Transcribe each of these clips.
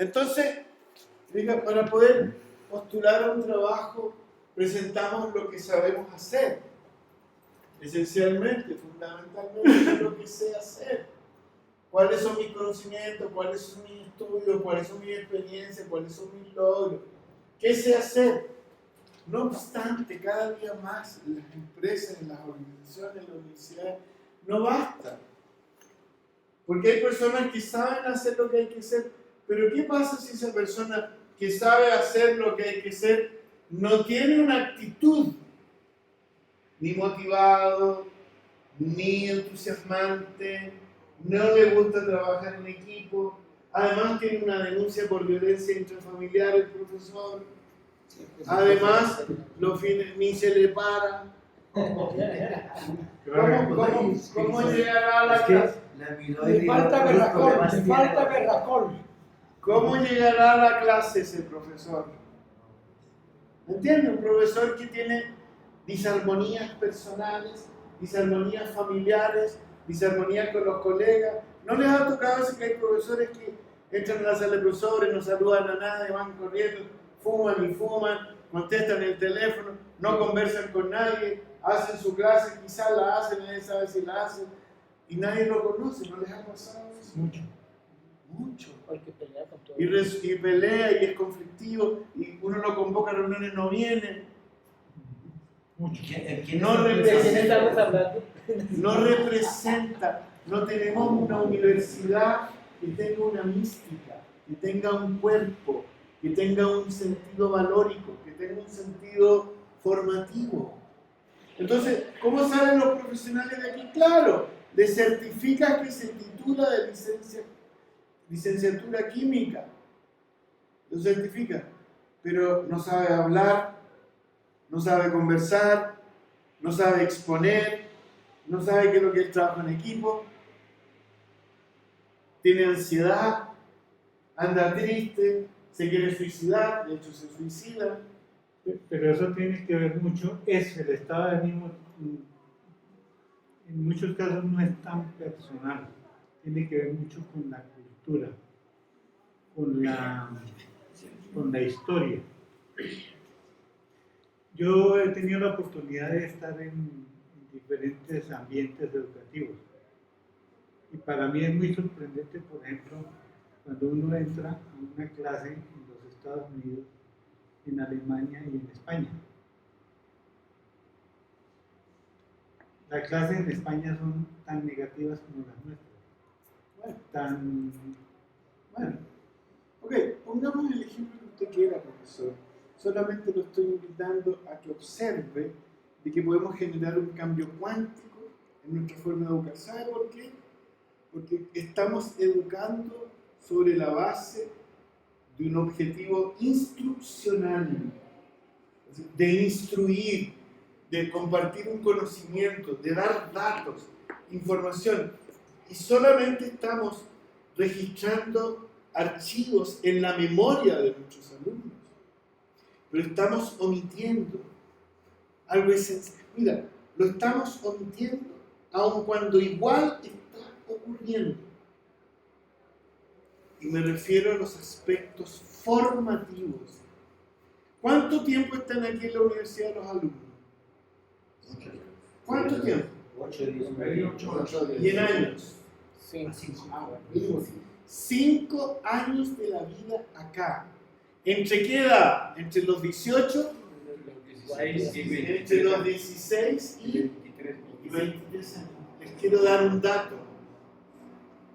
Entonces, para poder postular un trabajo, presentamos lo que sabemos hacer. Esencialmente, fundamentalmente, lo que sé hacer. ¿Cuáles son mis conocimientos? ¿Cuáles son mis estudios? ¿Cuáles son mis experiencias? ¿Cuáles son mis logros? ¿Qué sé hacer? No obstante, cada día más en las empresas, en las organizaciones, en las universidades, no basta. Porque hay personas que saben hacer lo que hay que hacer, pero ¿qué pasa si esa persona que sabe hacer lo que hay que hacer no tiene una actitud ni motivado, ni entusiasmante, no le gusta trabajar en equipo, además tiene una denuncia por violencia intrafamiliar el profesor, además los fines ni se le para? ¿Cómo llegará a la clase? Le falta berracol. ¿Cómo llegará a la clase ese profesor? ¿Entiende? Un profesor que tiene disarmonías personales, disarmonías familiares, disarmonías con los colegas. ¿No les ha tocado decir que hay profesores que entran a la sala de profesores, no saludan a nadie, van corriendo, fuman y fuman, contestan el teléfono, no conversan con nadie, hacen su clase, quizás la hacen, nadie sabe si la hacen, y nadie lo conoce? ¿No les ha pasado eso? Mucho. Porque pelea con todo. Y pelea y es conflictivo, y uno lo convoca a reuniones, no viene. No representa, no tenemos una universidad que tenga una mística, que tenga un cuerpo, que tenga un sentido valórico, que tenga un sentido formativo. Entonces, ¿cómo salen los profesionales de aquí? Claro, le certifica que se titula de licenciatura química, lo certifica, pero no sabe hablar, no sabe conversar, no sabe exponer, no sabe qué es lo que es trabajo en equipo, tiene ansiedad, anda triste, se quiere suicidar, de hecho se suicida. Pero eso tiene que ver mucho, es el estado de ánimo, en muchos casos no es tan personal, tiene que ver mucho con la cultura, con la historia. Yo he tenido la oportunidad de estar en diferentes ambientes educativos y para mí es muy sorprendente, por ejemplo, cuando uno entra a una clase en los Estados Unidos, en Alemania y en España. Las clases en España son tan negativas como las nuestras. Bueno, ok, pongamos el ejemplo que usted quiera, profesor. Solamente lo estoy invitando a que observe de que podemos generar un cambio cuántico en nuestra forma de educar. ¿Sabe por qué? Porque estamos educando sobre la base de un objetivo instruccional, de instruir, de compartir un conocimiento, de dar datos, información. Y solamente estamos registrando archivos en la memoria de nuestros alumnos. Pero estamos omitiendo algo esencial. Mira, lo estamos omitiendo aun cuando igual está ocurriendo. Y me refiero a los aspectos formativos. ¿Cuánto tiempo están aquí en la universidad los alumnos? ¿Cuánto tiempo? 8 días. ¿Y en años? 5. 5 años de la vida acá. ¿Entre qué edad? ¿Entre los 18? Entre los 16 y 23 años. Les quiero dar un dato.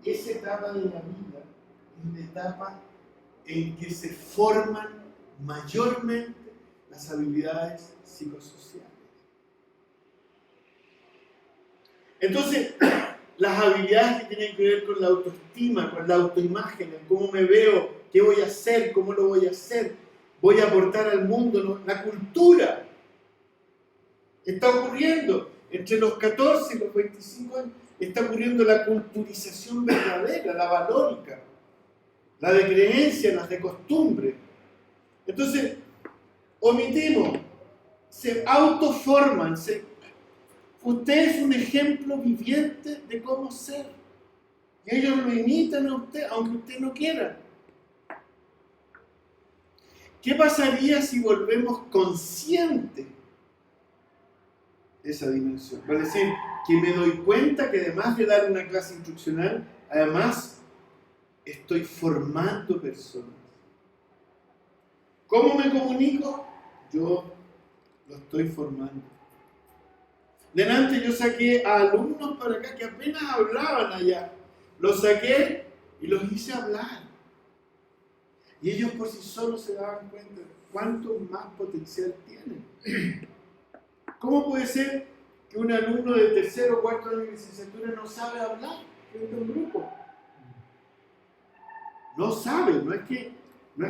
Esa etapa de la vida es la etapa en que se forman mayormente las habilidades psicosociales. Entonces, las habilidades que tienen que ver con la autoestima, con la autoimagen, en cómo me veo, qué voy a hacer, cómo lo voy a hacer, voy a aportar al mundo, la cultura. Está ocurriendo entre los 14 y los 25 años, está ocurriendo la culturización verdadera, la valórica, la de creencia, la de costumbre. Entonces, omitimos, se autoforman, usted es un ejemplo viviente de cómo ser. Y ellos lo imitan a usted, aunque usted no quiera. ¿Qué pasaría si volvemos conscientes esa dimensión? Es decir, que me doy cuenta que además de dar una clase instruccional, además estoy formando personas. ¿Cómo me comunico? Yo lo estoy formando. Delante yo saqué a alumnos para acá que apenas hablaban allá. Los saqué y los hice hablar. Y ellos por sí solos se daban cuenta de cuánto más potencial tienen. ¿Cómo puede ser que un alumno de tercero o cuarto año de licenciatura no sabe hablar frente a un grupo? No sabe, no es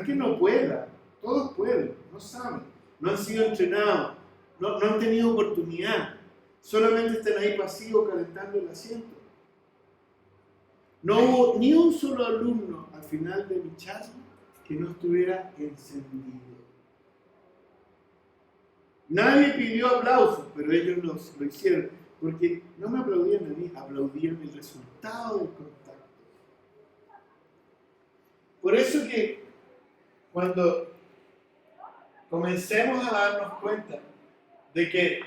que no pueda, todos pueden, no saben, no han sido entrenados, no han tenido oportunidad, solamente están ahí pasivos calentando el asiento. No hubo ni un solo alumno al final de mi charla que no estuviera encendido. Nadie pidió aplausos, pero ellos lo hicieron, porque no me aplaudían a mí, aplaudían el resultado del contacto. Por eso que cuando comencemos a darnos cuenta de que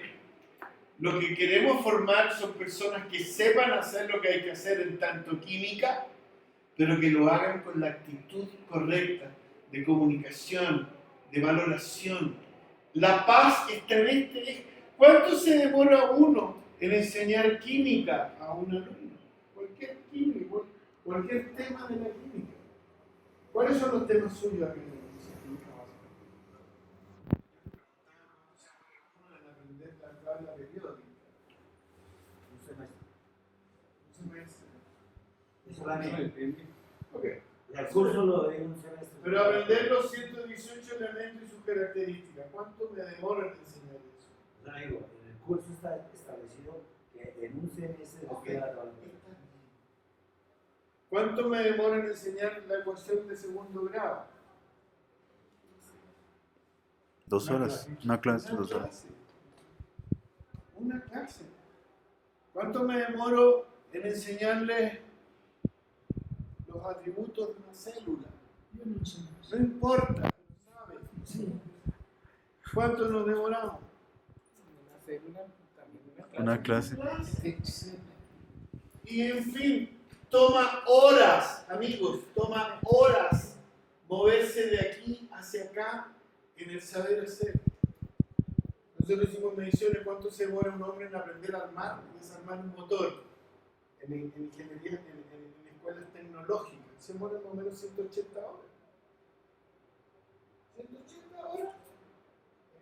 lo que queremos formar son personas que sepan hacer lo que hay que hacer en tanto química, pero que lo hagan con la actitud correcta de comunicación, de valoración. La paz está en este. ¿Cuánto se demora uno en enseñar química a un alumno? Cualquier química, cualquier tema de la química. ¿Cuáles son los temas suyos aquí en la química básica? En aprender la tabla periódica. Un semestre. Un semestre. Eso va bien. Ok. El curso lo doy en un semestre. Pero aprender los 118 elementos y sus características, ¿cuánto me demora en enseñar eso? O sea, digo, en el curso está establecido que en un semestre Ok. queda la tabla. ¿Cuánto me demora en enseñar la ecuación de segundo grado? 2 horas, una clase, Una 2 horas. clase. Una clase. ¿Cuánto me demoro en enseñarles los atributos de una célula? Yo no sé. No importa, lo sabes. Sí. ¿Cuánto nos demoramos? Una célula también Una clase. Excelente. Y en fin, toma horas, amigos, toma horas moverse de aquí hacia acá en el saber hacer. Nosotros hicimos mediciones cuánto se demora un hombre en aprender a armar y desarmar un motor en ingeniería, en escuelas tecnológicas. Se demora más o menos 180 horas. 180 horas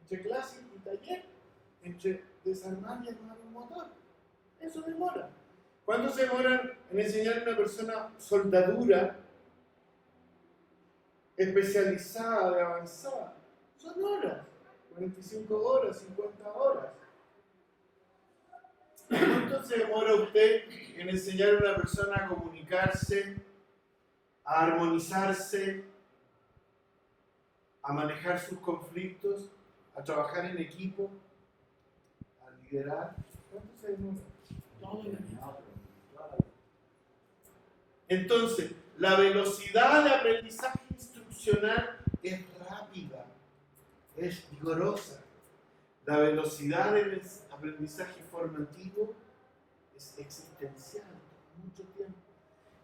entre clase y taller, entre desarmar y armar un motor. Eso demora. ¿Cuánto se demoran en enseñar a una persona soldadura especializada, de avanzada? Son horas, 45 horas, 50 horas. ¿Cuánto se demora usted en enseñar a una persona a comunicarse, a armonizarse, a manejar sus conflictos, a trabajar en equipo, a liderar? ¿Cuánto se demora? Todo el año. Entonces, la velocidad de aprendizaje instruccional es rápida, es vigorosa. La velocidad del aprendizaje formativo es existencial, mucho tiempo.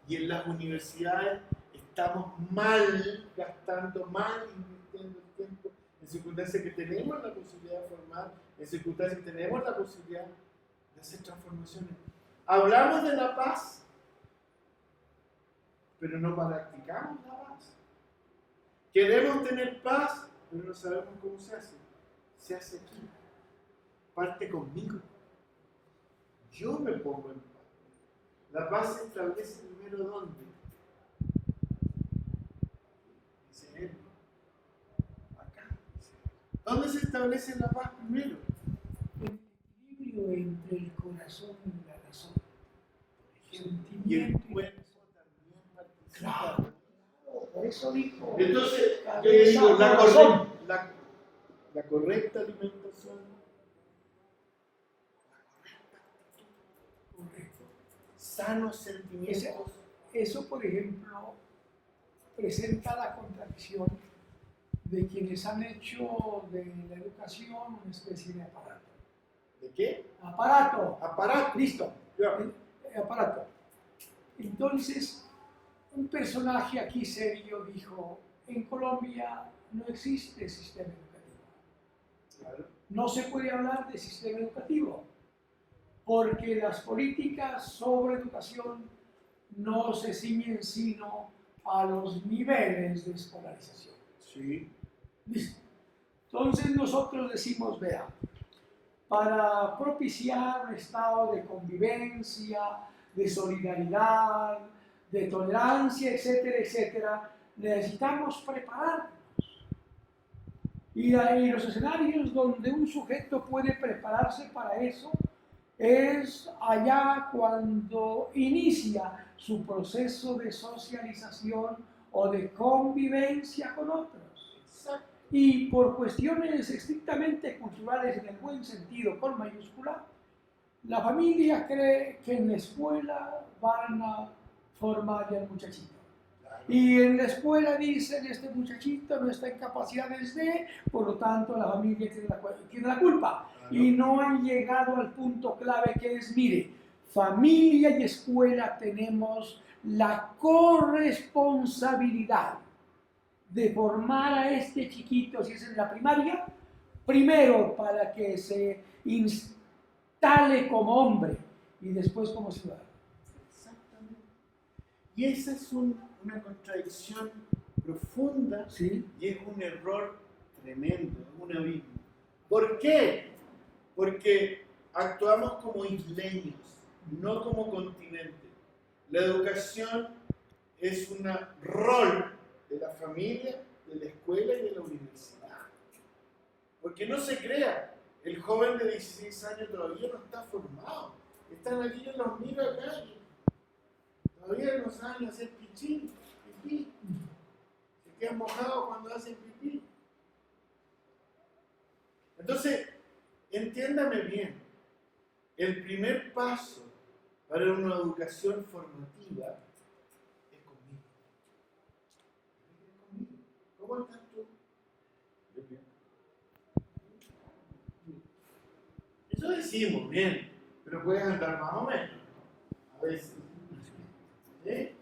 Y en las universidades estamos mal gastando, mal invirtiendo el tiempo en circunstancias que tenemos la posibilidad de formar, en circunstancias que tenemos la posibilidad de hacer transformaciones. Hablamos de la paz, pero no practicamos la paz. Queremos tener paz, pero no sabemos cómo se hace. Se hace aquí. Parte conmigo. Yo me pongo en paz. La paz se establece primero ¿dónde? Dice él. Acá. ¿Dónde se establece la paz primero? El equilibrio entre el corazón y la razón. Y el Sentimiento y cuerpo también participa. Claro. Por eso dijo. Entonces, yo cabeza, digo, corazón. la correcta alimentación, Correcto. sanos sentimientos. Eso, por ejemplo, presenta la contradicción de quienes han hecho de la educación una especie de aparato. ¿De qué? Aparato, Aparato. listo, Ya. aparato. Entonces, un personaje aquí serio dijo, en Colombia no existe sistema educativo. Claro. No se puede hablar de sistema educativo, porque las políticas sobre educación no se ciñen sino a los niveles de escolarización. Sí. Listo. Entonces nosotros decimos, vea, para propiciar un estado de convivencia, de solidaridad, de tolerancia, etcétera, etcétera, necesitamos prepararnos. Y los escenarios donde un sujeto puede prepararse para eso es allá cuando inicia su proceso de socialización o de convivencia con otros. Exacto. Y por cuestiones estrictamente culturales en el buen sentido, con mayúscula, la familia cree que en la escuela van a formar al muchachito. Y en la escuela dicen, este muchachito no está en capacidades de, por lo tanto la familia tiene la culpa. Claro. Y no han llegado al punto clave que es, mire, familia y escuela tenemos la corresponsabilidad de formar a este chiquito, si es en la primaria, primero para que se instale como hombre y después como ciudadano. Exactamente. Y esa es una contradicción profunda, ¿Sí? y es un error tremendo, es un abismo. ¿Por qué? Porque actuamos como isleños, no como continente. La educación es un rol de la familia, de la escuela y de la universidad. Porque no se crea, el joven de 16 años todavía no está formado. Están aquí, yo los miro acá y todavía no saben hacer pipí. Se quedan mojados cuando hacen pipí. Entonces, entiéndame bien, el primer paso para una educación formativa es conmigo. ¿Cómo estás tú? Eso decimos, bien, pero puedes andar más o menos, a veces. ¿Sí?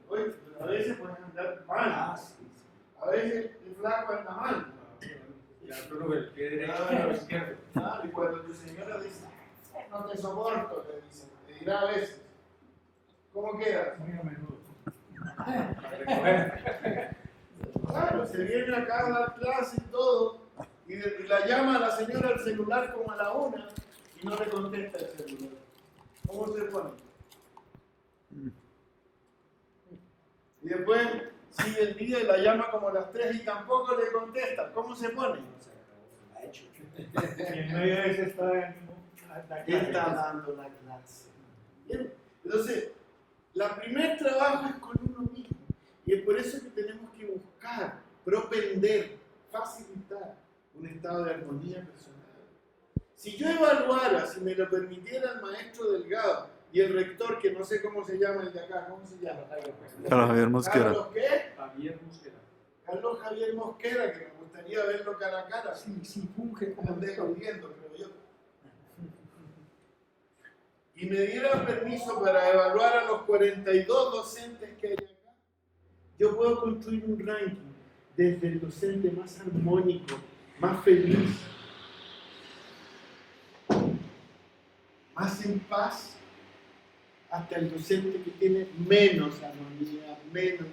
Hoy, pero a veces puedes andar mal. A veces el flaco anda mal. Ya tú el pie derecho Claro. y el izquierdo. Ah, y cuando tu señora dice, no te soporto, te dice, te dirá a veces. ¿Cómo quedas? Muy a menudo. Claro, se viene acá a dar clase y todo, y la llama a la señora al celular como a la 1 y no le contesta el celular. ¿Cómo se pone? Y después sigue el día y la llama como a las 3 y tampoco le contesta. ¿Cómo se pone? Y en medio de ese estado de ánimo, la Está clase. dando la clase. Bien. Entonces, el primer trabajo es con uno mismo. Y es por eso que tenemos que buscar, propender, facilitar un estado de armonía personal. Si yo evaluara, si me lo permitiera el maestro Delgado y el rector, que no sé cómo se llama el de acá, ¿cómo se llama? Carlos Javier Mosquera. ¿Carlos qué? Javier Mosquera. Carlos Javier Mosquera, que me gustaría verlo cara a cara. Sí, funge como Andé rector. jodiendo, creo yo. Y me dieran permiso para evaluar a los 42 docentes que hay acá, yo puedo construir un ranking desde el docente más armónico, más feliz, más en paz, hasta el docente que tiene menos armonía, menos.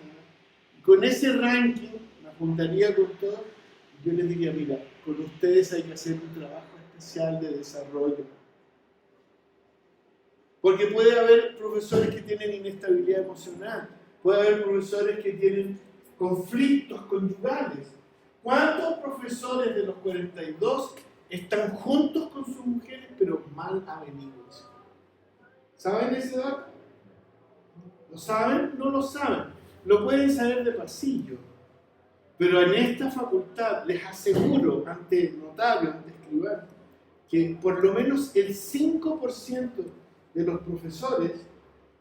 Y con ese ranking me juntaría con todos y yo les diría, mira, con ustedes hay que hacer un trabajo especial de desarrollo. Porque puede haber profesores que tienen inestabilidad emocional, puede haber profesores que tienen conflictos conyugales. ¿Cuántos profesores de los 42 están juntos con sus mujeres pero mal avenidos? ¿Saben ese dato? ¿Lo saben? No lo saben. Lo pueden saber de pasillo. Pero en esta facultad les aseguro ante notario, ante escribano, que por lo menos el 5% de los profesores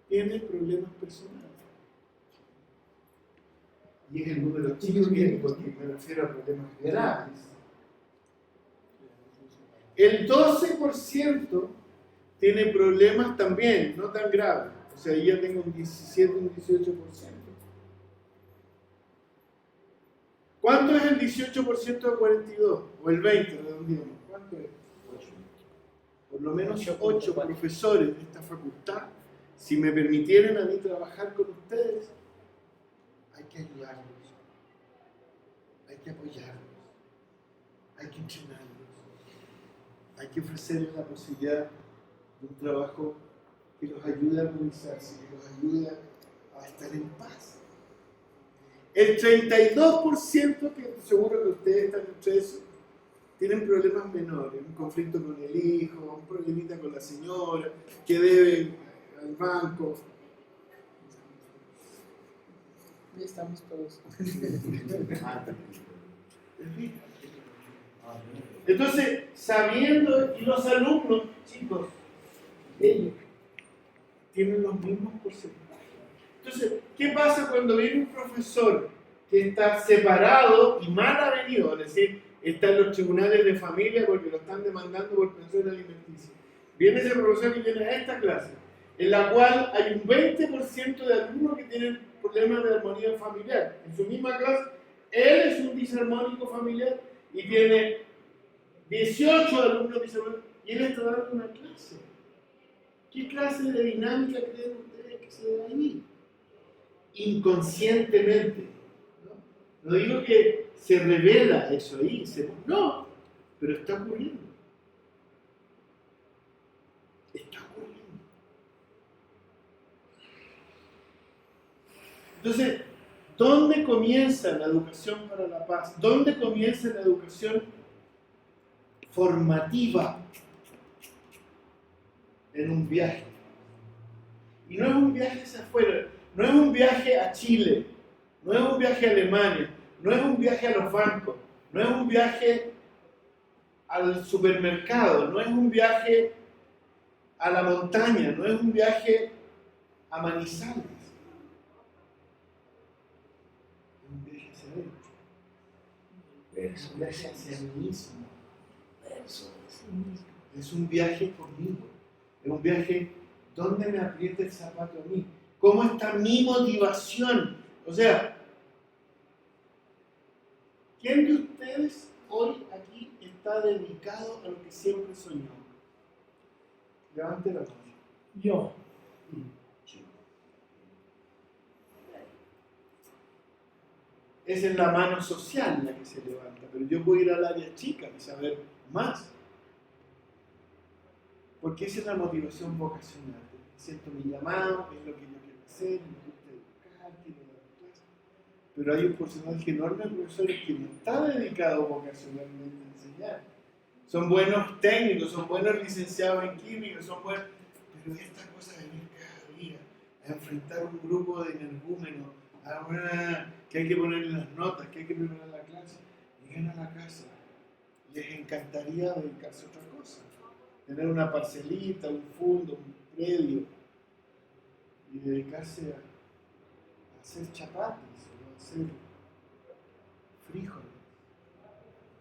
tienen problemas personales. Y es el número chico que es porque me refiero a problemas graves. El 12% tiene problemas también, no tan graves. O sea, ahí ya tengo un 17, un 18%. ¿Cuánto es el 18% de 42? O el 20, redondeamos. ¿Cuánto es? 8. Por lo menos 8 profesores de esta facultad, si me permitieran a mí trabajar con ustedes, hay que ayudarlos, hay que apoyarlos, hay que entrenarlos, hay que ofrecerles la posibilidad de un trabajo que los ayude a armonizarse, que los ayude a estar en paz. El 32%, que seguro que ustedes están entre eso, tienen problemas menores, un conflicto con el hijo, un problemita con la señora, que debe al banco. Ya estamos todos. Entonces, sabiendo, y los alumnos, chicos, ellos tienen los mismos porcentajes. Entonces, ¿qué pasa cuando viene un profesor que está separado y mal avenido? Es decir, está en los tribunales de familia porque lo están demandando por pensión alimenticia. Viene ese profesor y viene a esta clase, en la cual hay un 20% de alumnos que tienen problemas de armonía familiar. En su misma clase, él es un disarmónico familiar y tiene 18 alumnos disarmónicos y él está dando una clase. ¿Qué clase de dinámica creen ustedes que se da ahí? Inconscientemente. No digo que se revela eso ahí, no, pero está ocurriendo. Está ocurriendo. Entonces, ¿dónde comienza la educación para la paz? ¿Dónde comienza la educación formativa? En un viaje. Y no es un viaje hacia afuera, no es un viaje a Chile, no es un viaje a Alemania, no es un viaje a los bancos, no es un viaje al supermercado, no es un viaje a la montaña, no es un viaje a Manizales. Es un viaje hacia adentro. Es un viaje hacia mí mismo. Es un viaje conmigo. Es un viaje donde me aprieta el zapato a mí. ¿Cómo está mi motivación? O sea, ¿quién de ustedes hoy aquí está dedicado a lo que siempre soñó? Levante la mano. Yo. Esa es la mano social la que se levanta, pero yo puedo ir al área chica y saber más. Porque esa es la motivación vocacional. Siento mi llamado, es lo que yo quiero hacer, me gusta educar, quiero dar clases. Pero hay un porcentaje enorme de profesores que no está dedicado vocacionalmente a enseñar. Son buenos técnicos, son buenos licenciados en química, son buenos. Pero esta cosa de venir cada día a enfrentar un grupo de energúmenos, a una que hay que ponerle las notas, que hay que preparar la clase, llegan a la casa, les encantaría dedicarse a otra cosa. Tener una parcelita, un fondo, un predio y dedicarse a hacer chapatis o a hacer frijoles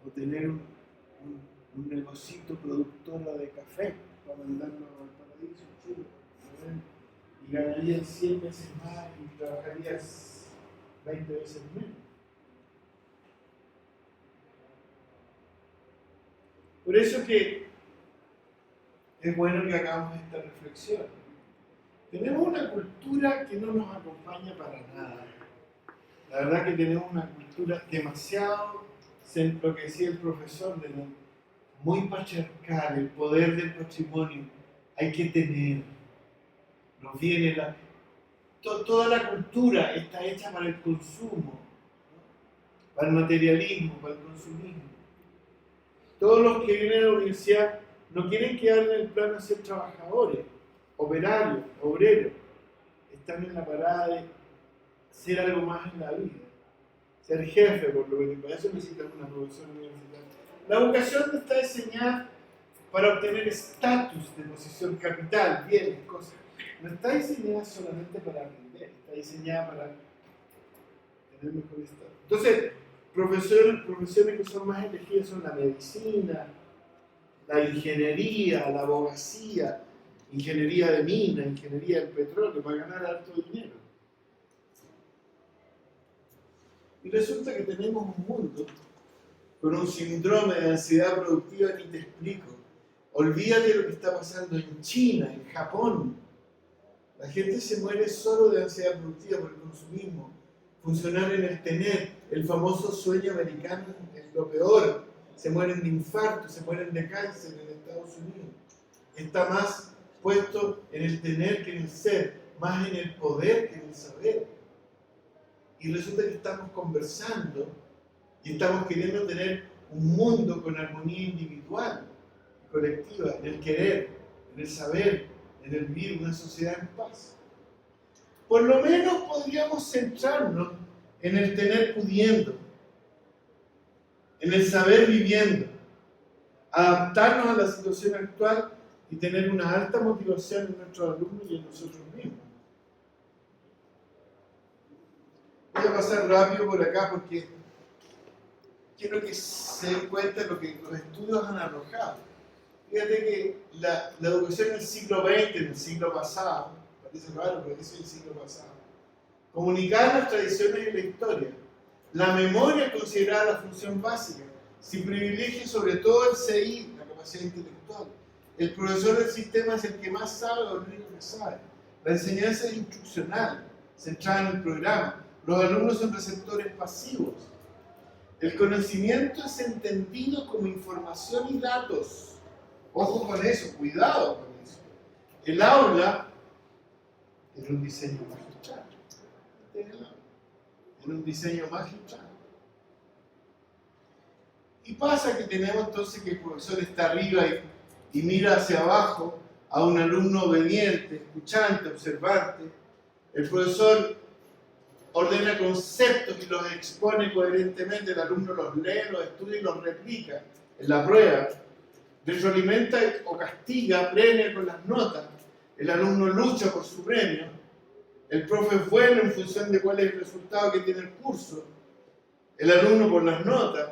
o tener un negocito productora de café para mandarlo al paraíso Chile, y ganarías 100 veces más y trabajarías 20 veces menos. Por eso que es bueno que hagamos esta reflexión. Tenemos una cultura que no nos acompaña para nada. La verdad que tenemos una cultura demasiado, lo que decía el profesor, muy patriarcal, el poder del patrimonio. Hay que tener, nos viene toda la cultura está hecha para el consumo, ¿no? Para el materialismo, para el consumismo. Todos los que vienen a la universidad no quieren quedar en el plano de ser trabajadores, operarios, obreros. Están en la parada de ser algo más en la vida. Ser jefe, por lo que para eso necesitan una profesión universitaria. La educación está diseñada para obtener estatus de posición capital, bienes, cosas. No está diseñada solamente para aprender, está diseñada para en el mejor estado. Entonces, profesiones que son más elegidas son la medicina, la ingeniería, la abogacía, ingeniería de minas, ingeniería del petróleo, para ganar alto dinero. Y resulta que tenemos un mundo con un síndrome de ansiedad productiva, ni te explico. Olvídate de lo que está pasando en China, en Japón. La gente se muere solo de ansiedad productiva por el consumismo. Funcionar en el tener, el famoso sueño americano es lo peor. Se mueren de infarto, se mueren de cáncer en Estados Unidos. Está más puesto en el tener que en el ser, más en el poder que en el saber. Y resulta que estamos conversando y estamos queriendo tener un mundo con armonía individual y colectiva, en el querer, en el saber, en el vivir una sociedad en paz. Por lo menos podríamos centrarnos en el tener pudiendo, en el saber viviendo, adaptarnos a la situación actual y tener una alta motivación en nuestros alumnos y en nosotros mismos. Voy a pasar rápido por acá porque quiero que se den cuenta de lo que los estudios han arrojado. Fíjate que la educación en el siglo XX, en el siglo pasado, parece raro, pero es el siglo pasado, comunicar las tradiciones y la historia. La memoria es considerada la función básica, sin privilegio sobre todo el CI, la capacidad intelectual. El profesor del sistema es el que más sabe o el único que sabe. La enseñanza es instruccional, centrada en el programa. Los alumnos son receptores pasivos. El conocimiento es entendido como información y datos. Ojo con eso, cuidado con eso. El aula es un diseño magistral. En un diseño magistral. Y pasa que tenemos entonces que el profesor está arriba y mira hacia abajo a un alumno obediente, escuchante, observante. El profesor ordena conceptos y los expone coherentemente, el alumno los lee, los estudia y los replica en la prueba. Retroalimenta o castiga, premia con las notas. El alumno lucha por su premio. El profe es bueno en función de cuál es el resultado que tiene el curso. El alumno por las notas.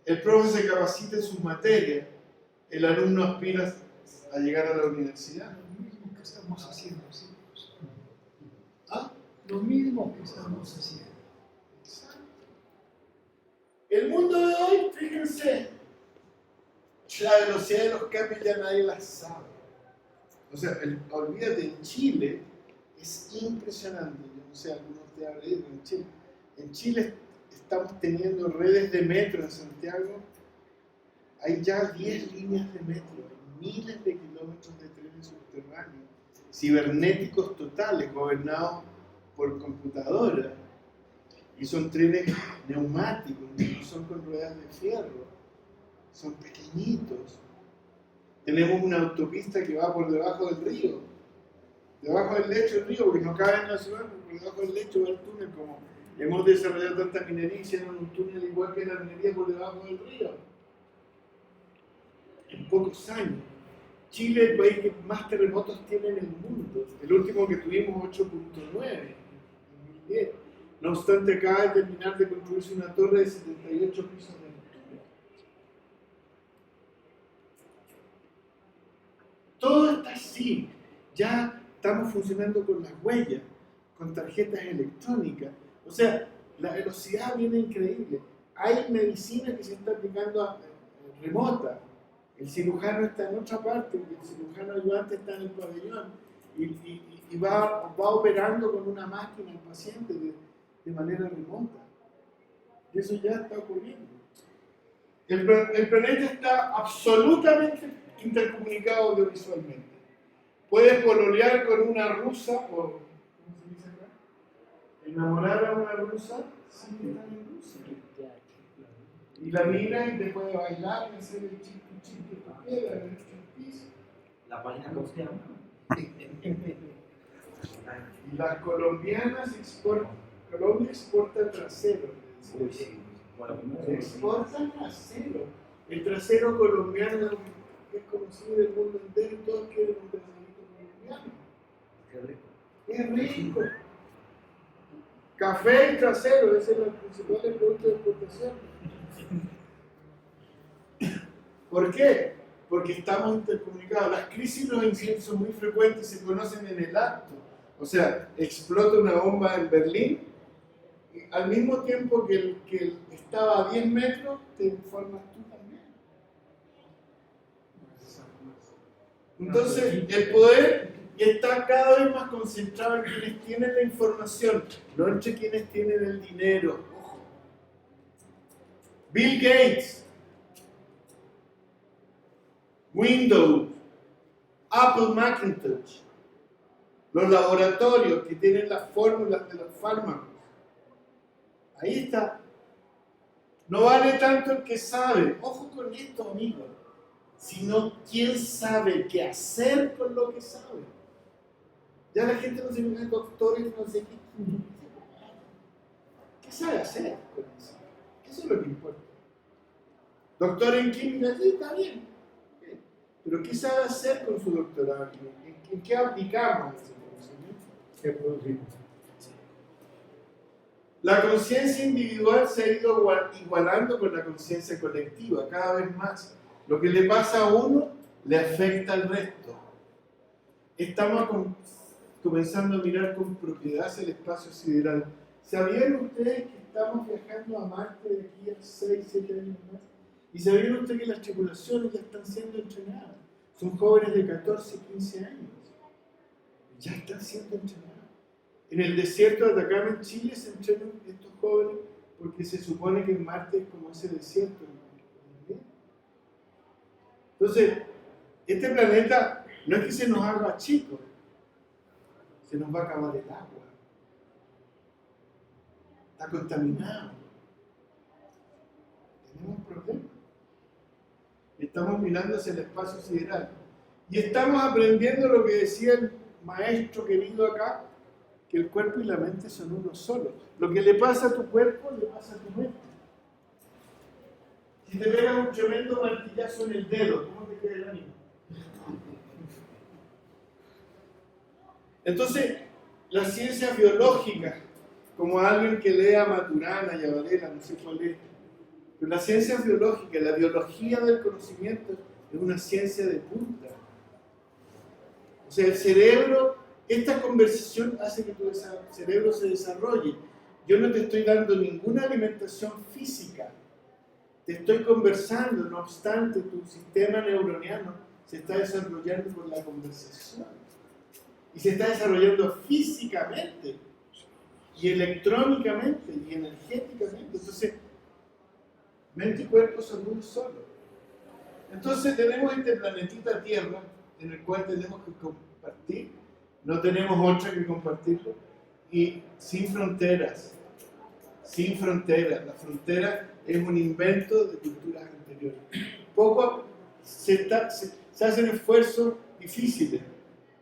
El profe se capacita en sus materias. El alumno aspira a llegar a la universidad. Lo mismo que estamos haciendo, ¿sí? ¿Ah? Lo mismo que estamos haciendo. Exacto. El mundo de hoy, fíjense, la velocidad de los cambios ya nadie la sabe. O sea, olvídate, en Chile es impresionante. Yo no sé, algunos te habrán ido en Chile. En Chile estamos teniendo redes de metro en Santiago. Hay ya 10 líneas de metro, hay miles de kilómetros de trenes subterráneos, cibernéticos totales, gobernados por computadoras. Y son trenes neumáticos, no son con ruedas de fierro, son pequeñitos. Tenemos una autopista que va por debajo del río, debajo del lecho del río, porque no cabe en la ciudad, por debajo del lecho va el túnel. Como hemos desarrollado tanta minería, hicieron un túnel igual que la minería por debajo del río. En pocos años. Chile es el país que más terremotos tiene en el mundo. El último que tuvimos, 8.9 en 2010. No obstante, acaba de terminar de construirse una torre de 78 pisos de altura. Todo está así. Ya estamos funcionando con las huellas, con tarjetas electrónicas. O sea, la velocidad viene increíble. Hay medicina que se está aplicando remota. El cirujano está en otra parte, el cirujano ayudante está en el pabellón y va operando con una máquina al paciente de manera remota. Y eso ya está ocurriendo. El planeta está absolutamente intercomunicado audiovisualmente. Puedes pololear con una rusa, o ¿cómo se dice acá? Enamorar a una rusa sin estar en Rusia. Y la mira y te puede bailar y hacer el chico que tú quieras en el piso. La página que usted llama. Y las colombianas exportan, Colombia exporta trasero. Uy, sí. Bueno, Exportan trasero. El trasero colombiano es conocido en el mundo entero y todos quieren un traserito colombiano. qué rico. Es rico. Café y trasero, ese es el principal producto de exportación. ¿Por qué? Porque estamos intercomunicados. Las crisis y los incidentes son muy frecuentes, se conocen en el acto. O sea, explota una bomba en Berlín, y al mismo tiempo que el que estaba a 10 metros, te informas tú también. Entonces, el poder está cada vez más concentrado en quienes tienen la información, no entre quienes tienen el dinero. Ojo. Bill Gates, Windows, Apple Macintosh, los laboratorios que tienen las fórmulas de los fármacos. Ahí está. No vale tanto el que sabe. Ojo con esto, amigos. Sino quién sabe qué hacer con lo que sabe. Ya la gente no se viene doctores, no sé qué. ¿Qué sabe hacer con eso? Eso es lo que importa. Doctor en química, sí, está bien. Pero ¿qué sabe hacer con su doctorado? ¿En qué aplicamos ese conocimiento? ¿Qué producimos? La conciencia individual se ha ido igualando con la conciencia colectiva, cada vez más. Lo que le pasa a uno le afecta al resto. Estamos comenzando a mirar con propiedad hacia el espacio sideral. ¿Sabían ustedes que estamos viajando a Marte de aquí a 6, 7 años más? ¿Y sabían ustedes que las tripulaciones ya están siendo entrenadas? Son jóvenes de 14, 15 años. Ya están siendo entrenados. En el desierto de Atacama, en Chile, se entrenan estos jóvenes porque se supone que en Marte es como ese desierto. Entonces, este planeta no es que se nos haga chico, se nos va a acabar el agua. Está contaminado. Tenemos un problema. Estamos mirando hacia el espacio sideral. Y estamos aprendiendo lo que decía el maestro querido acá, que el cuerpo y la mente son uno solo. Lo que le pasa a tu cuerpo, le pasa a tu mente. Si te pegas un tremendo martillazo en el dedo, ¿cómo te queda el ánimo? Entonces, la ciencia biológica, como alguien que lea Maturana y a Varela, no sé cuál es, pero la ciencia biológica, la biología del conocimiento, es una ciencia de punta. O sea, el cerebro, esta conversación hace que tu cerebro se desarrolle. Yo no te estoy dando ninguna alimentación física. Te estoy conversando, no obstante, tu sistema neuroniano se está desarrollando por la conversación. Y se está desarrollando físicamente, y electrónicamente, y energéticamente. Entonces, mente y cuerpo son uno solo. Entonces, tenemos este planetita Tierra, en el cual tenemos que compartir. No tenemos otra que compartirlo. Y sin fronteras. Sin fronteras. La frontera es un invento de culturas anteriores. Poco se hacen esfuerzos difíciles.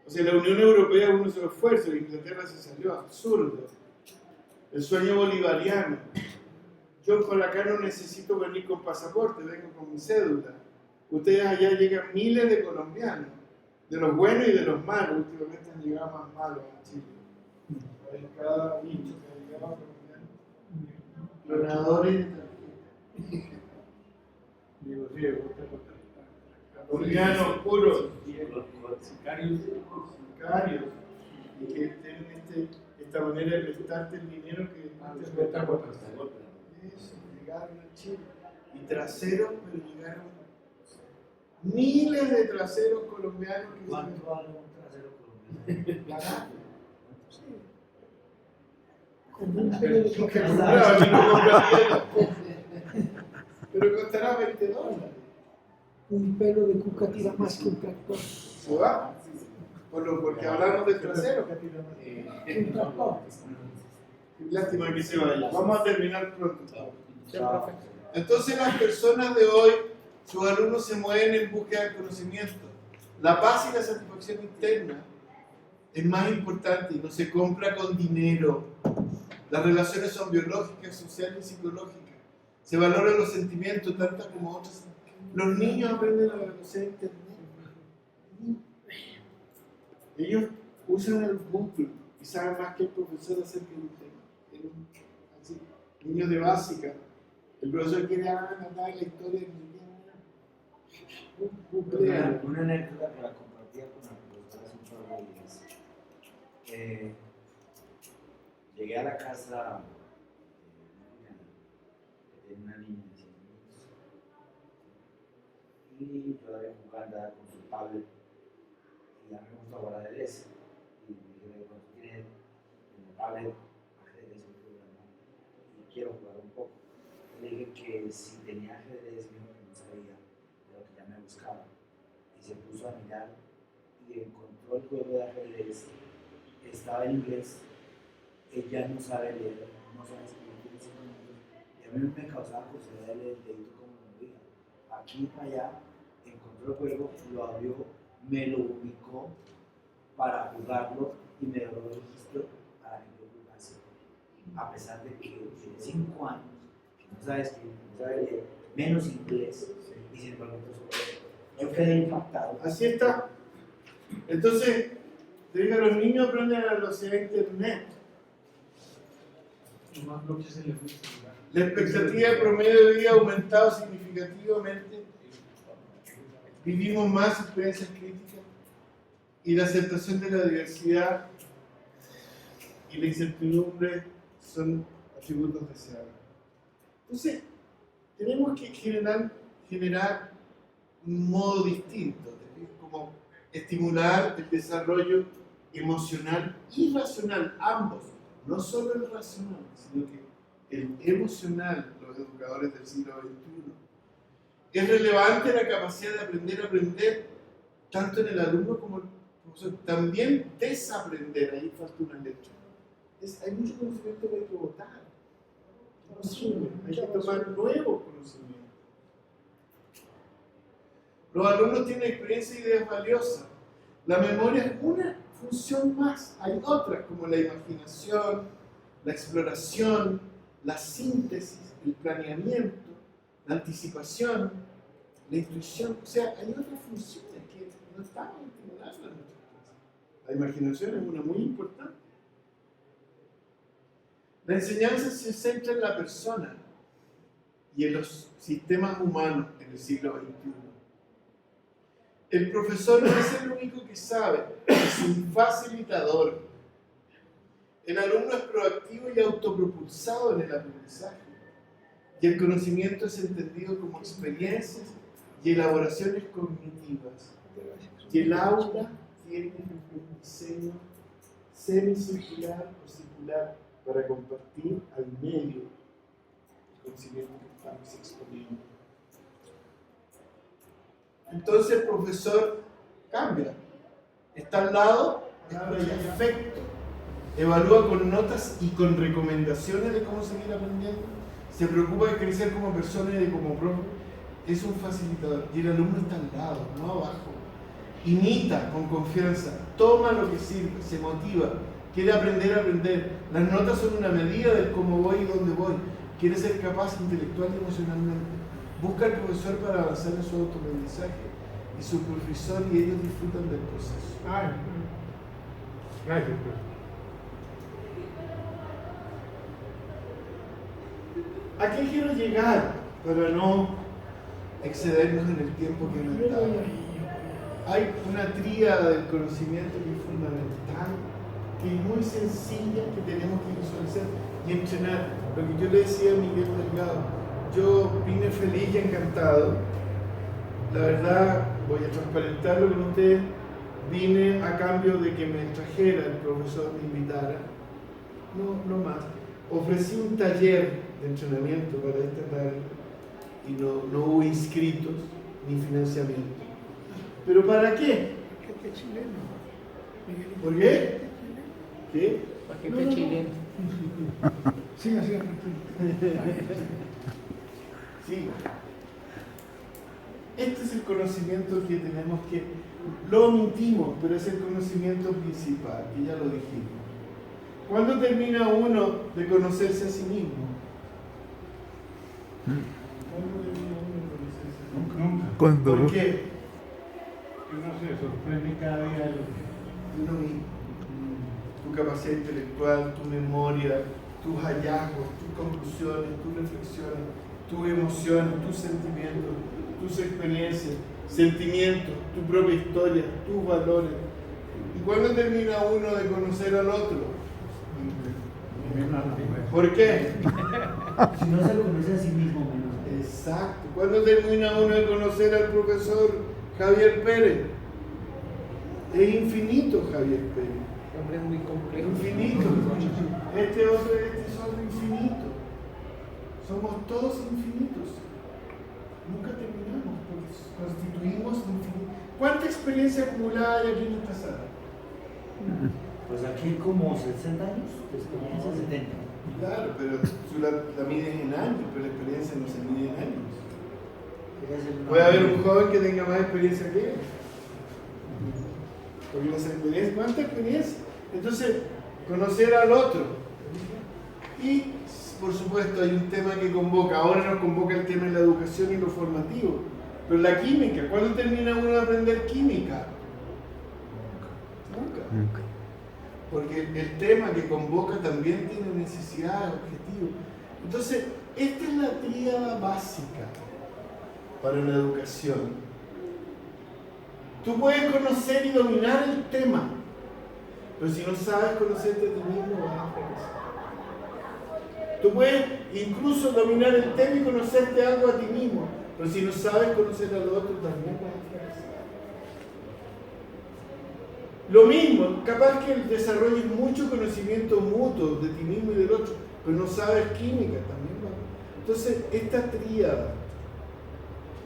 O sea, la Unión Europea es un solo esfuerzo, Inglaterra se salió, absurdo. El sueño bolivariano. Yo por acá no necesito venir con pasaporte, vengo con mi cédula. Ustedes allá llegan miles de colombianos, de los buenos y de los malos. Últimamente han llegado más malos a Chile. En cada nicho que ha llegado colombianos. Clonadores de tarjetas. Digo, sí, gusta Colombianos puros, sicarios, y que tienen esta manera de prestarte el dinero que antes prestaba. Eso, llegaron a Chile. Y traseros, pero llegaron miles de traseros colombianos. ¿Cuánto vale un trasero colombiano? Barato. Como un pelo de Porque coca. compraba, ni lo compraría. Pero costará $20. Un pelo de cuca tira más que un tractor. ¿Se va? Porque hablamos del trasero. Un tractor. Lástima que se vaya. Vamos a terminar pronto. Entonces las personas de hoy, sus alumnos se mueven en búsqueda de conocimiento. La paz y la satisfacción interna es más importante y no se compra con dinero. Las relaciones son biológicas, sociales y psicológicas. Se valoran los sentimientos tanto como otros. Los niños aprenden a la velocidad de internet. Ellos usan el Google y saben más que el profesor acerca de un tema. niños de básica, el profesor quiere anotar la historia de Una anécdota que la compartía con la profesora hace un par de días. Llegué a la casa de una niña de 100 años y yo la vi jugando con su tablet y a mí me gusta jugar ajedrez. Y me dije, bueno, tú tienes en la tablet ajedrez un programa y quiero jugar un poco. Le dije que si tenía ajedrez, me dijo que no sabía de lo que ya me buscaba. Y se puso a mirar y encontró el juego de ajedrez, estaba en inglés, ella no sabe leer, no sabe escribir, tiene 5 minutos, y a mí me causaba curiosidad de leer el dedito como me movía. Aquí y para allá, encontró el juego, lo abrió, me lo ubicó para jugarlo y me dio el registro para que yo jugase. A pesar de que tiene 5 años, que no sabe escribir, no sabe leer, menos inglés, y sin embargo, yo quedé impactado. Así está. Entonces, te digo, los niños aprenden a la velocidad de Internet. Más bloques en la lista. La expectativa de promedio de vida ha aumentado significativamente. Vivimos más experiencias críticas y la aceptación de la diversidad y la incertidumbre son atributos deseables. Entonces, tenemos que generar un modo distinto, como estimular el desarrollo emocional y racional, ambos, no solo el racional, sino que el emocional, los educadores del siglo XXI. Es relevante la capacidad de aprender a aprender, tanto en el alumno como en el profesor. También desaprender, ahí falta una letra. Hay mucho conocimiento que hay que botar. No sirve, hay que tomar nuevos conocimientos. Los alumnos tienen experiencia e ideas valiosas. La memoria es una función más. Hay otras como la imaginación, la exploración, la síntesis, el planeamiento, la anticipación, la intuición. O sea, hay otras funciones que no estamos estimulando en nuestras clases. La imaginación es una muy importante. La enseñanza se centra en la persona y en los sistemas humanos en el siglo XXI. El profesor no es el único que sabe, es un facilitador. El alumno es proactivo y autopropulsado en el aprendizaje. Y el conocimiento es entendido como experiencias y elaboraciones cognitivas. Y el aula tiene un diseño semicircular o circular para compartir al medio el conocimiento que estamos exponiendo. Entonces el profesor cambia, está al lado, palabra y afecto, evalúa con notas y con recomendaciones de cómo seguir aprendiendo, se preocupa de crecer como persona y de como profe, es un facilitador y el alumno está al lado, no abajo. Imita con confianza, toma lo que sirve, se motiva, quiere aprender a aprender. Las notas son una medida de cómo voy y dónde voy. Quiere ser capaz intelectual y emocionalmente. Busca al profesor para avanzar en su autoaprendizaje y su profesor y ellos disfrutan del proceso. Gracias, profesor. ¿A qué quiero llegar para no excedernos en el tiempo que nos da? Hay una tríada del conocimiento que es fundamental, que es muy sencilla, que tenemos que visualizar y entrenar. Lo que yo le decía a Miguel Delgado, yo vine feliz y encantado. La verdad, voy a transparentarlo con ustedes, vine a cambio de que me trajera el profesor, me invitara, no más. Ofrecí un taller de entrenamiento para esta tarde y no hubo inscritos ni financiamiento. ¿Pero para qué? ¿Qué chileno? ¿Por qué? ¿Qué? Porque chileno. Siga, tranquilo. Sí. Este es el conocimiento que tenemos que... Lo omitimos, pero es el conocimiento principal, que ya lo dijimos. ¿Cuándo termina uno de conocerse a sí mismo? ¿Cuándo termina uno de conocerse a sí mismo? Nunca. Cuando ¿Por qué? Uno se sorprende cada día de lo que... Uno mismo. Tu capacidad intelectual, tu memoria, tus hallazgos, tus conclusiones, tus reflexiones, tus emociones, tus sentimientos, tus experiencias, sentimientos, tu propia historia, tus valores. ¿Y cuándo termina uno de conocer al otro? ¿Por qué? Si no se lo conoce a sí mismo, menos. Exacto. ¿Cuándo termina uno de conocer al profesor Javier Pérez? Es infinito Javier Pérez. Hombre muy complejo. Infinito. Este otro es otro infinito. Somos todos infinitos. Nunca terminamos porque constituimos infinito. ¿Cuánta experiencia acumulada hay aquí en esta sala? Pues aquí como 60 años, de experiencia 70. Claro, pero tú la mides en años, pero la experiencia no se mide en años. Puede haber un joven que tenga más experiencia que él. Porque las experiencias, ¿cuánta experiencia? Entonces, conocer al otro. Y, por supuesto, hay un tema que convoca. Ahora nos convoca el tema de la educación y lo formativo. Pero la química, ¿cuándo termina uno de aprender química? Nunca. Porque el tema que convoca también tiene necesidades, objetivos. Entonces, esta es la tríada básica para la educación. Tú puedes conocer y dominar el tema, pero si no sabes conocerte a ti mismo, vas a fracasar. Tú puedes incluso dominar el tema y conocerte algo a ti mismo, pero si no sabes conocer al otro, también vas a fracasar. Lo mismo, capaz que desarrolles mucho conocimiento mutuo de ti mismo y del otro, pero no sabes química, también va. Entonces, esta tríada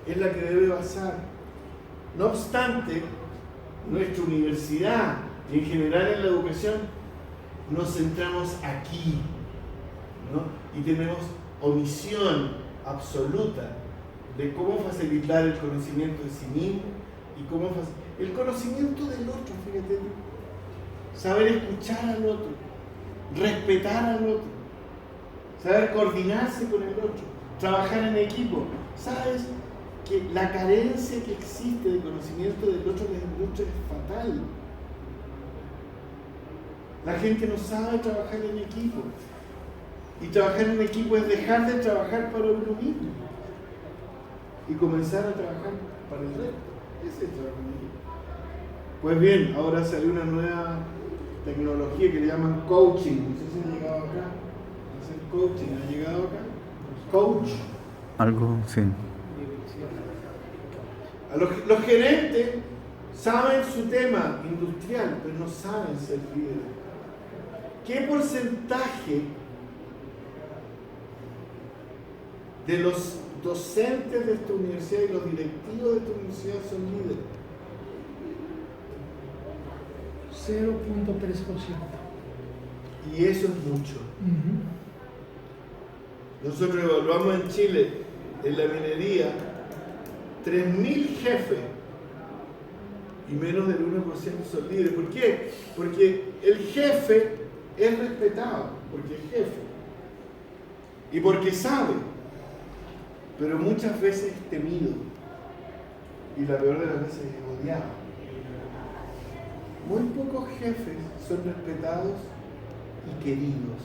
es la que debe basar. No obstante, nuestra universidad y en general en la educación nos centramos aquí, ¿no? Y tenemos omisión absoluta de cómo facilitar el conocimiento de sí mismo y cómo el conocimiento del otro, fíjate, saber escuchar al otro, respetar al otro, saber coordinarse con el otro, trabajar en equipo. ¿Sabes que la carencia que existe de conocimiento del otro es fatal? La gente no sabe trabajar en equipo. Y trabajar en equipo es dejar de trabajar para uno mismo y comenzar a trabajar para el resto. Ese es el trabajo en equipo. Pues bien, ahora salió una nueva tecnología que le llaman coaching. No sé si ha llegado acá. Hacer coaching, ¿ha llegado acá? Coach. Algo, sí. Los gerentes saben su tema industrial, pero no saben ser líderes. ¿Qué porcentaje de los docentes de esta universidad y los directivos de esta universidad son líderes? 0.3%. Y eso es mucho. Nosotros evaluamos en Chile, en la minería, 3.000 jefes y menos del 1% son líderes. ¿Por qué? Porque el jefe es respetado, porque es jefe y porque sabe, pero muchas veces es temido y la peor de las veces es odiado. Muy pocos jefes son respetados y queridos,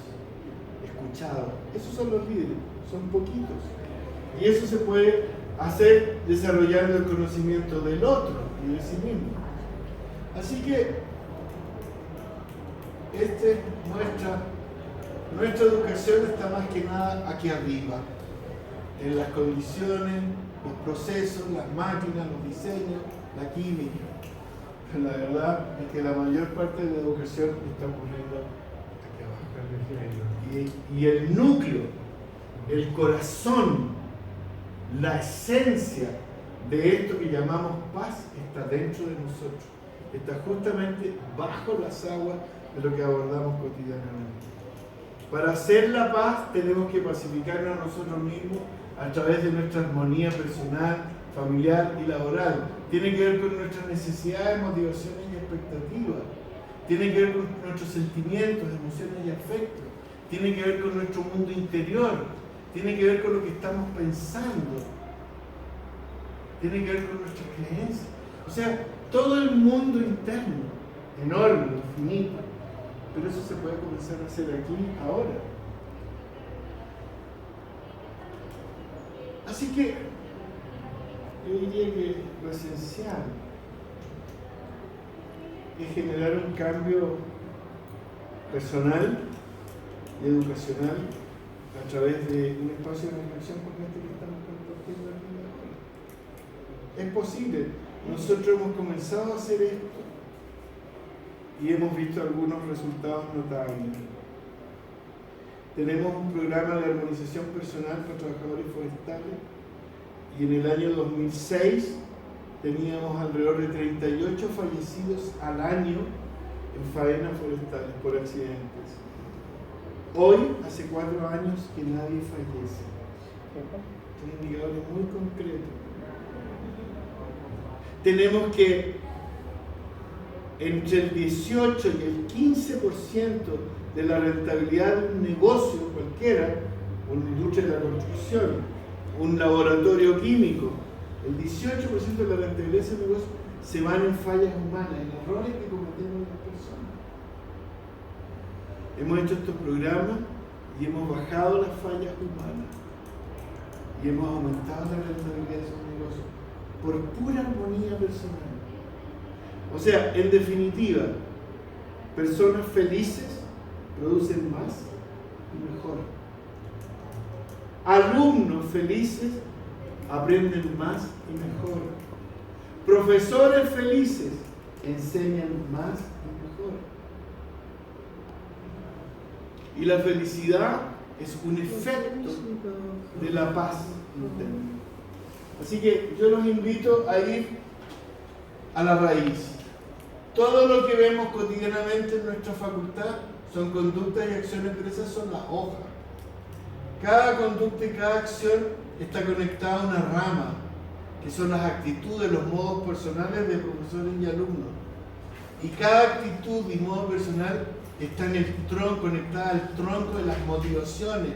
escuchados. Esos son los líderes, son poquitos. Y eso se puede hacer desarrollando el conocimiento del otro y de sí mismo. Así que nuestra educación está más que nada aquí arriba, en las condiciones, los procesos, las máquinas, los diseños, la química. La verdad es que la mayor parte de la educación está ocurriendo aquí abajo. Y el núcleo, el corazón, la esencia de esto que llamamos paz está dentro de nosotros. Está justamente bajo las aguas de lo que abordamos cotidianamente. Para hacer la paz tenemos que pacificarnos a nosotros mismos a través de nuestra armonía personal, familiar y laboral. Tiene que ver con nuestras necesidades, motivaciones y expectativas. Tiene que ver con nuestros sentimientos, emociones y afectos. Tiene que ver con nuestro mundo interior. Tiene que ver con lo que estamos pensando. Tiene que ver con nuestras creencias. O sea, todo el mundo interno, enorme, infinito. Pero eso se puede comenzar a hacer aquí, ahora. Así que yo diría que lo esencial es generar un cambio personal y educacional a través de un espacio de reflexión como este que estamos compartiendo aquí ahora. Es posible. Nosotros hemos comenzado a hacer esto y hemos visto algunos resultados notables. Tenemos un programa de armonización personal para trabajadores forestales y en el año 2006 teníamos alrededor de 38 fallecidos al año en faenas forestales por accidentes. Hoy, hace 4 años que nadie fallece. Son indicadores muy concretos. Tenemos que entre el 18 y el 15% de la rentabilidad de un negocio cualquiera, una industria de la construcción, un laboratorio químico, el 18% de la rentabilidad de ese negocio se van en fallas humanas, en errores que cometemos las personas. Hemos hecho estos programas y hemos bajado las fallas humanas y hemos aumentado la rentabilidad de esos negocios por pura armonía personal. O sea, en definitiva, personas felices producen más y mejor. Alumnos felices aprenden más y mejor. Profesores felices enseñan más y mejor. Y la felicidad es un efecto de la paz interna. Así que yo los invito a ir a la raíz. Todo lo que vemos cotidianamente en nuestra facultad son conductas y acciones, pero esas son las hojas. Cada conducta y cada acción está conectada a una rama, que son las actitudes, los modos personales de profesores y alumnos. Y cada actitud y modo personal está en el tronco, conectada al tronco de las motivaciones,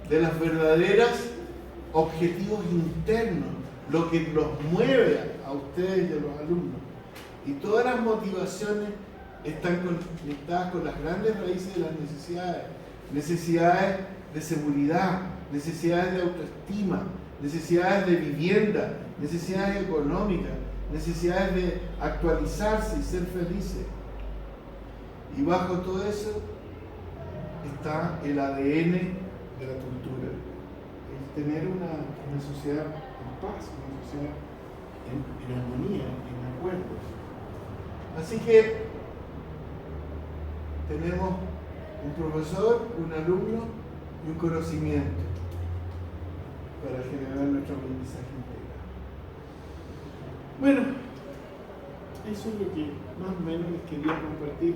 de las verdaderas objetivos internos, lo que los mueve a ustedes y a los alumnos. Y todas las motivaciones están conectadas con las grandes raíces de las necesidades. Necesidades de seguridad, necesidades de autoestima, necesidades de vivienda, necesidades económicas, necesidades de actualizarse y ser felices. Y bajo todo eso está el ADN de la cultura. El tener una sociedad en paz, una sociedad en armonía, en acuerdos. Así que tenemos un profesor, un alumno y un conocimiento para generar nuestro aprendizaje integral. Bueno, eso es lo que más o menos les quería compartir.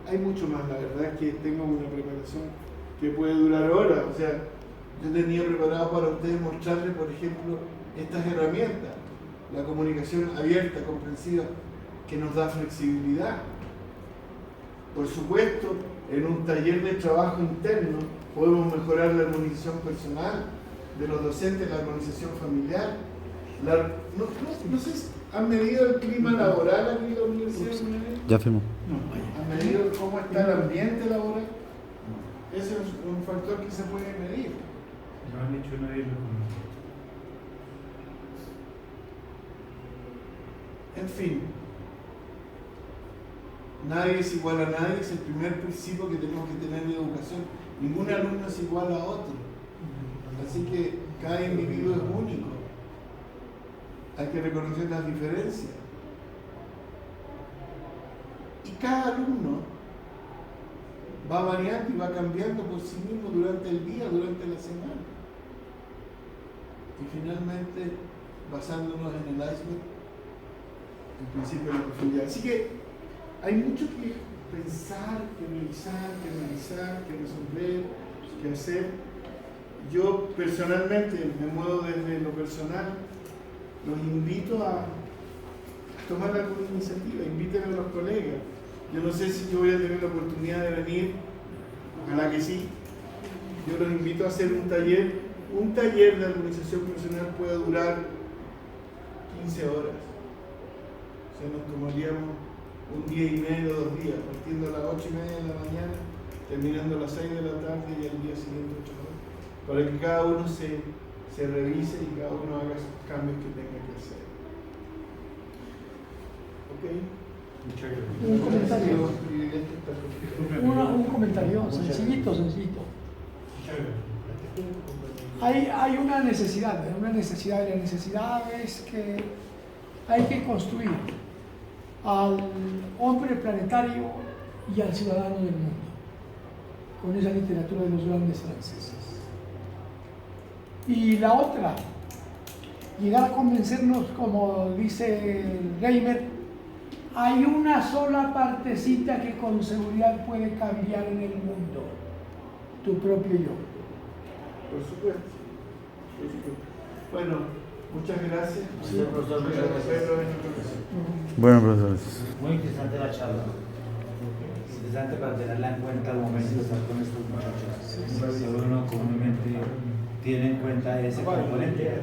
Hay mucho más, la verdad es que tengo una preparación que puede durar horas. O sea, yo tenía preparado para ustedes mostrarles, por ejemplo, estas herramientas. La comunicación abierta, comprensiva, que nos da flexibilidad. Por supuesto, en un taller de trabajo interno podemos mejorar la armonización personal de los docentes, la armonización familiar. No sé si han medido el clima laboral aquí en la universidad. Ya firmó. ¿Han medido cómo está el ambiente laboral? Ese es un factor que se puede medir. No han hecho nadie lo conoce. En fin, nadie es igual a nadie, es el primer principio que tenemos que tener en educación. Ningún alumno es igual a otro. Así que cada individuo es único. Hay que reconocer las diferencias. Y cada alumno va variando y va cambiando por sí mismo durante el día, durante la semana. Y finalmente, basándonos en el iceberg, el principio de la profundidad. Así que hay mucho que pensar, que revisar, que analizar, que resolver, que hacer. Yo personalmente me muevo desde lo personal. Los invito a tomar alguna iniciativa, inviten a los colegas. Yo no sé si yo voy a tener la oportunidad de venir, ojalá que sí. Yo los invito a hacer un taller. Un taller de armonización personal puede durar 15 horas. O sea, nos tomaríamos un día y medio, 2 días, partiendo a las 8:30 de la mañana, terminando a las 6 de la tarde y al día siguiente 8 horas, para que cada uno se se revise y cada uno haga sus cambios que tenga que hacer. ¿Ok? Muchas gracias. Un comentario. Privilegio estar contigo. Un comentario sencillito. Muchas gracias. Hay una necesidad, y la necesidad es que hay que construir al hombre planetario y al ciudadano del mundo, con esa literatura de los grandes franceses. Y la otra, llegar a convencernos, como dice Reimer, hay una sola partecita que con seguridad puede cambiar en el mundo, tu propio yo. Por supuesto. Bueno, muchas gracias. Sí, profesor, muchas gracias. Verlo en otra ocasión. Bueno, profesores. Muy interesante la charla. Interesante para tenerla en cuenta al momento de estar con estos muchachos. Si uno comúnmente tiene en cuenta ese componente,